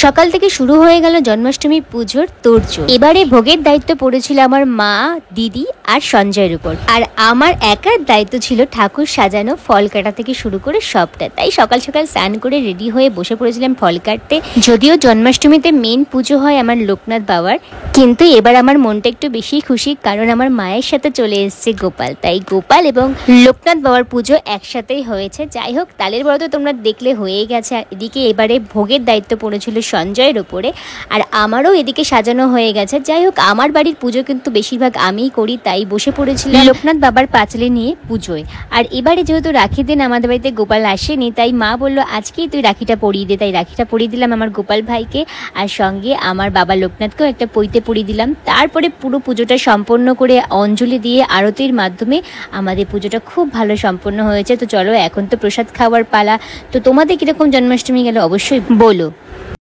সকাল থেকে শুরু হয়ে গেল জন্মাষ্টমী পুজোর তোড়জোড়। এবারে ভোগের দায়িত্ব পড়েছিল আমার মা, দিদি আর সঞ্জয়ের উপর, আর আমার একার দায়িত্ব ছিল ঠাকুর সাজানো, ফল কাটা থেকে শুরু করে সবটা। তাই সকাল সকাল স্নান করে রেডি হয়ে বসে পড়েছিলাম ফল কাটতে। যদিও জন্মাষ্টমীতে মেন পুজো হয় আমার লোকনাথ বাবার, কিন্তু এবার আমার মনটা একটু বেশি খুশি, কারণ আমার মায়ের সাথে চলে এসেছে গোপাল। তাই গোপাল এবং লোকনাথ বাবার পুজো একসাথেই হয়েছে। যাই হোক, তালের বড়া তো তোমরা দেখলে হয়ে গেছে। আর এদিকে এবারে ভোগের দায়িত্ব পড়েছিল সঞ্জয়ের ওপরে, আর আমারও এদিকে সাজানো হয়ে গেছে। যাই হোক, আমার বাড়ির পুজো কিন্তু বেশিরভাগ আমিই করি, তাই বসে পড়েছিলাম লোকনাথ বাবার পাঁচালি নিয়ে পুজোয়। আর এবারে যেহেতু রাখির দিন আমাদের বাড়িতে গোপাল আসেনি, তাই মা বলল আজকেই তুই রাখিটা পরিয়ে দে। তাই রাখিটা পরিয়ে দিলাম আমার গোপাল ভাইকে, আর সঙ্গে আমার বাবা লোকনাথকেও একটা পইতে পরিয়ে দিলাম। তারপরে পুরো পুজোটা সম্পন্ন করে অঞ্জলি দিয়ে আরতির মাধ্যমে আমাদের পুজোটা খুব ভালো সম্পন্ন হয়েছে। তো চলো, এখন তো প্রসাদ খাওয়ার পালা। তো তোমাদের কিরকম জন্মাষ্টমী গেল অবশ্যই বলো।